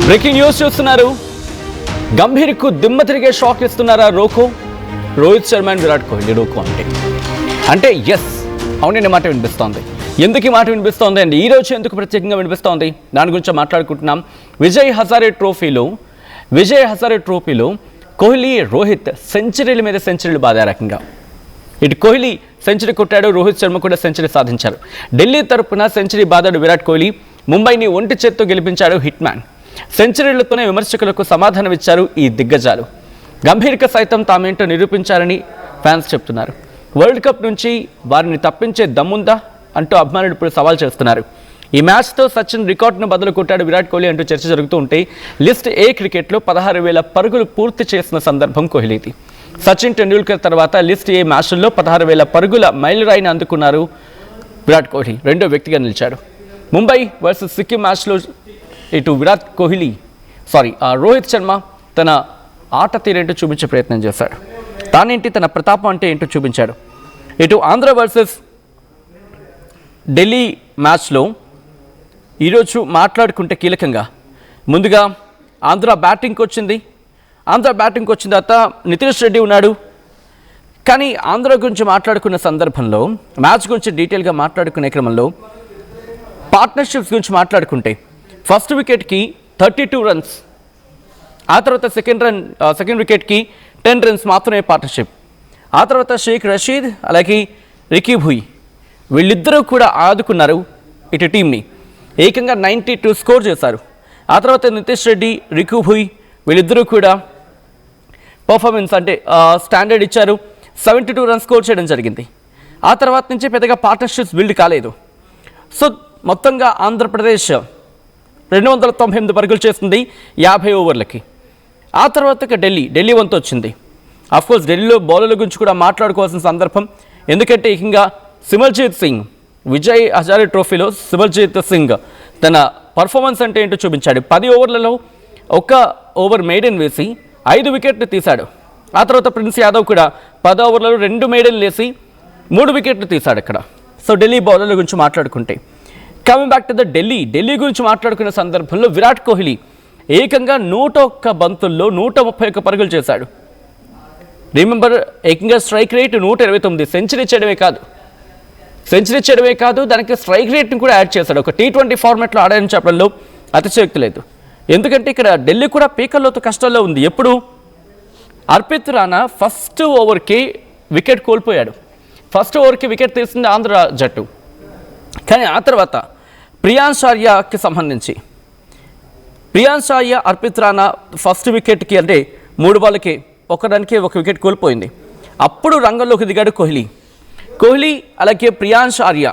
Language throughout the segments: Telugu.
బ్రేకింగ్ న్యూస్ చూస్తున్నారు. గంభీర్కు దిమ్మ తిరిగే షాక్ ఇస్తున్నారా రోహిత్ శర్మ అండ్ విరాట్ కోహ్లీ. రోకో అంటే ఎస్ అవుననే మాట వినిపిస్తోంది. ఎందుకు ఈ మాట వినిపిస్తోంది అండి, ఈరోజు ఎందుకు ప్రత్యేకంగా వినిపిస్తోంది దాని గురించి మాట్లాడుకుంటున్నాం. విజయ్ హజారే ట్రోఫీలో కోహ్లీ రోహిత్ సెంచరీల మీద సెంచరీలు బాధే రకంగా. ఇటు కోహ్లీ సెంచరీ కొట్టాడు, రోహిత్ శర్మ కూడా సెంచరీ సాధించారు. ఢిల్లీ తరపున సెంచరీ బాదాడు విరాట్ కోహ్లీ. ముంబైని ఒంటి చేత్తో గెలిపించాడు హిట్ మ్యాన్. సెంచరీలతోనే విమర్శకులకు సమాధానమిచ్చారు ఈ దిగ్గజాలు. గంభీర్కి సైతం తామేంటో నిరూపించారని ఫ్యాన్స్ చెప్తున్నారు. వరల్డ్ కప్ నుంచి వారిని తప్పించే దమ్ముందా అంటూ అభిమానులు ఇప్పుడు సవాల్ చేస్తున్నారు. ఈ మ్యాచ్తో సచిన్ రికార్డును బదులు కొట్టాడు విరాట్ కోహ్లీ అంటూ చర్చ జరుగుతూ ఉంటే, లిస్ట్ ఏ క్రికెట్లో 16,000 పరుగులు పూర్తి చేసిన సందర్భం కోహ్లీది. సచిన్ టెండూల్కర్ తర్వాత లిస్ట్ ఏ మ్యాచ్ల్లో 16,000 పరుగుల మైలురాయిని అందుకున్నారు విరాట్ కోహ్లీ. రెండో వ్యక్తిగా నిలిచాడు. ముంబై వర్సెస్ సిక్కిం మ్యాచ్లో ఇటు రోహిత్ శర్మ తన ఆట తీరేంటో చూపించే ప్రయత్నం చేశాడు. తానేంటి తన ప్రతాపం అంటే ఏంటో చూపించాడు. ఇటు ఆంధ్ర వర్సెస్ ఢిల్లీ మ్యాచ్లో ఈరోజు మాట్లాడుకుంటే కీలకంగా ముందుగా ఆంధ్ర బ్యాటింగ్కి వచ్చింది తర్వాత నితీష్ రెడ్డి ఉన్నాడు. కానీ ఆంధ్ర గురించి మాట్లాడుకున్న సందర్భంలో, మ్యాచ్ గురించి డీటెయిల్గా మాట్లాడుకునే క్రమంలో పార్ట్నర్షిప్స్ గురించి మాట్లాడుకుంటే ఫస్ట్ వికెట్కి 32 రన్స్, ఆ తర్వాత సెకండ్ వికెట్కి 10 రన్స్ మాత్రమే పార్ట్నర్షిప్. ఆ తర్వాత షేక్ రషీద్ అలాగే రికీ భుయ్ వీళ్ళిద్దరూ కూడా ఆదుకున్నారు ఇటు టీంని. ఏకంగా 92 స్కోర్ చేశారు. ఆ తర్వాత నితీష్ రెడ్డి, రికీ భుయ్ వీళ్ళిద్దరూ కూడా పర్ఫార్మెన్స్ అంటే స్టాండర్డ్ ఇచ్చారు. 72 రన్స్ స్కోర్ చేయడం జరిగింది. ఆ తర్వాత నుంచి పెద్దగా పార్ట్నర్షిప్స్ బిల్డ్ కాలేదు. సో మొత్తంగా ఆంధ్రప్రదేశ్ 298 పరుగులు చేస్తుంది 50 ఓవర్లకి. ఆ తర్వాత ఢిల్లీ వంతు వచ్చింది. అఫ్కోర్స్ ఢిల్లీలో బౌలర్ల గురించి కూడా మాట్లాడుకోవాల్సిన సందర్భం. ఎందుకంటే ఏకంగా సిమర్జీత్ సింగ్, విజయ్ హజారే ట్రోఫీలో సిమర్జీత్ సింగ్ తన పర్ఫార్మెన్స్ అంటే ఏంటో చూపించాడు. 10 ఓవర్లలో 1 ఓవర్ మెయిడెన్ వేసి 5 వికెట్లు తీశాడు. ఆ తర్వాత ప్రిన్స్ యాదవ్ కూడా 10 ఓవర్లలో 2 మెయిడెన్ వేసి 3 వికెట్లు తీశాడు అక్కడ. సో ఢిల్లీ బౌలర్ల గురించి మాట్లాడుకుంటే, coming back to the Delhi గురించి మాట్లాడుకునే సందర్భంలో విరాట్ కోహ్లీ ఏకంగా 101 బంతుల్లో 131 పరుగులు చేశాడు. రిమెంబర్, ఏకంగా స్ట్రైక్ రేట్ 129. సెంచరీ చేయడమే కాదు దానికి స్ట్రైక్ రేట్ని కూడా యాడ్ చేశాడు. ఒక T20 ఫార్మాట్లో ఆడాయని చెప్పడంలో అతిశయోక్తి లేదు. ఎందుకంటే ఇక్కడ ఢిల్లీ కూడా పీకల్లోతో కష్టాల్లో ఉంది. ఎప్పుడు అర్పిత్ రాణా ఫస్ట్ ఓవర్కి వికెట్ కోల్పోయాడు. ఫస్ట్ ఓవర్కి వికెట్ తీసింది ఆంధ్ర జట్టు. కానీ ఆ తర్వాత ప్రియాంశ్ ఆర్య, అర్పిత్ రాణా ఫస్ట్ వికెట్కి అంటే 3 బాల్కి 1 రన్కి 1 వికెట్ కోల్పోయింది. అప్పుడు రంగంలోకి దిగాడు కోహ్లీ అలాగే ప్రియాంశ్ ఆర్య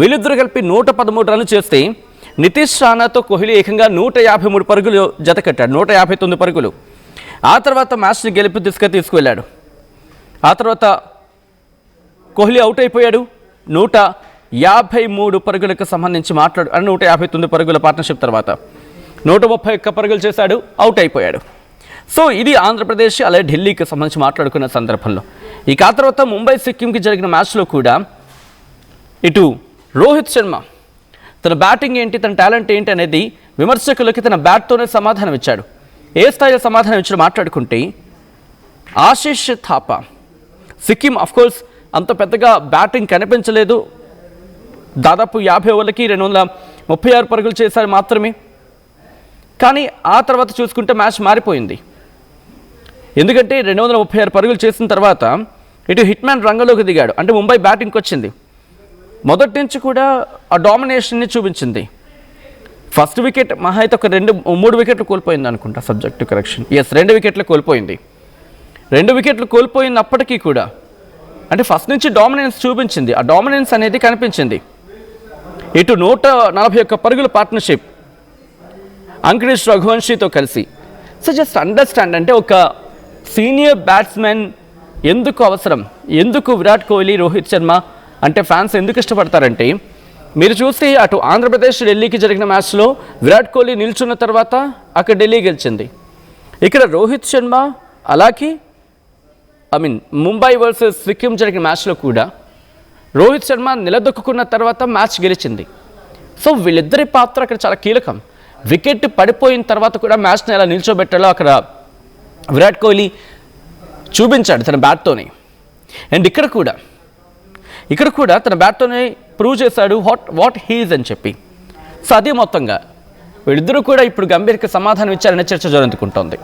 వీళ్ళిద్దరూ కలిపి 113 రన్లు చేస్తే, నితీష్ రాణాతో కోహ్లీ ఏకంగా 153 పరుగులు జత కట్టాడు, 159 పరుగులు. ఆ తర్వాత మ్యాచ్ని గెలుపు దిశగా తీసుకువెళ్ళాడు. ఆ తర్వాత కోహ్లీ అవుట్ అయిపోయాడు. 153 పరుగులకు సంబంధించి 159 పరుగుల పార్ట్నర్షిప్ తర్వాత 131 పరుగులు చేశాడు, అవుట్ అయిపోయాడు. సో ఇది ఆంధ్రప్రదేశ్ అలాగే ఢిల్లీకి సంబంధించి మాట్లాడుకున్న సందర్భంలో. ఇక ఆ తర్వాత ముంబై సిక్కింకి జరిగిన మ్యాచ్లో కూడా ఇటు రోహిత్ శర్మ తన బ్యాటింగ్ ఏంటి, తన టాలెంట్ ఏంటి అనేది విమర్శకులకి తన బ్యాట్తోనే సమాధానం ఇచ్చాడు. ఏ స్థాయిలో సమాధానం ఇచ్చాడు మాట్లాడుకుంటే, ఆశీష్ థాపా సిక్కిం అఫ్కోర్స్ అంత పెద్దగా బ్యాటింగ్ కనిపించలేదు. దాదాపు 50 ఓవర్లకి 236 పరుగులు చేశారు మాత్రమే. కానీ ఆ తర్వాత చూసుకుంటే మ్యాచ్ మారిపోయింది. ఎందుకంటే 236 పరుగులు చేసిన తర్వాత ఇటు హిట్ మ్యాన్ రంగంలోకి దిగాడు. అంటే ముంబై బ్యాటింగ్కి వచ్చింది. మొదటి నుంచి కూడా ఆ డామినేషన్ని చూపించింది. ఫస్ట్ వికెట్ మహా అయితే ఒక 3 వికెట్లు కోల్పోయింది అనుకుంటా, సబ్జెక్ట్ టు కరెక్షన్. 2 వికెట్లు కోల్పోయింది. 2 వికెట్లు కోల్పోయినప్పటికీ కూడా అంటే ఫస్ట్ నుంచి డామినెన్స్ చూపించింది. ఆ డామినెన్స్ అనేది కనిపించింది. ఇటు 141 పరుగుల పార్ట్నర్షిప్ అంకిష్ రఘువంశీతో కలిసి. సో జస్ట్ అండర్స్టాండ్, అంటే ఒక సీనియర్ బ్యాట్స్మెన్ ఎందుకు అవసరం, ఎందుకు విరాట్ కోహ్లీ, రోహిత్ శర్మ అంటే ఫ్యాన్స్ ఎందుకు ఇష్టపడతారంటే, మీరు చూస్తే అటు ఆంధ్రప్రదేశ్ ఢిల్లీకి జరిగిన మ్యాచ్లో విరాట్ కోహ్లీ నిల్చున్న తర్వాత అక్కడ ఢిల్లీ గెలిచింది. ఇక్కడ రోహిత్ శర్మ అలాగే ముంబై వర్సెస్ సిక్కిం జరిగిన మ్యాచ్లో కూడా రోహిత్ శర్మ నిలదొక్కున్న తర్వాత మ్యాచ్ గెలిచింది. సో వీళ్ళిద్దరి పాత్ర అక్కడ చాలా కీలకం. వికెట్ పడిపోయిన తర్వాత కూడా మ్యాచ్ని ఎలా నిల్చోబెట్టాలో అక్కడ విరాట్ కోహ్లీ చూపించాడు తన బ్యాట్తోని. అండ్ ఇక్కడ కూడా తన బ్యాట్తోనే ప్రూవ్ చేశాడు వాట్ హీజ్ అని చెప్పి. సో అదే మొత్తంగా వీళ్ళిద్దరూ కూడా ఇప్పుడు గంభీర్కి సమాధానం ఇచ్చారనే చర్చ జరుగుతుంటుంది.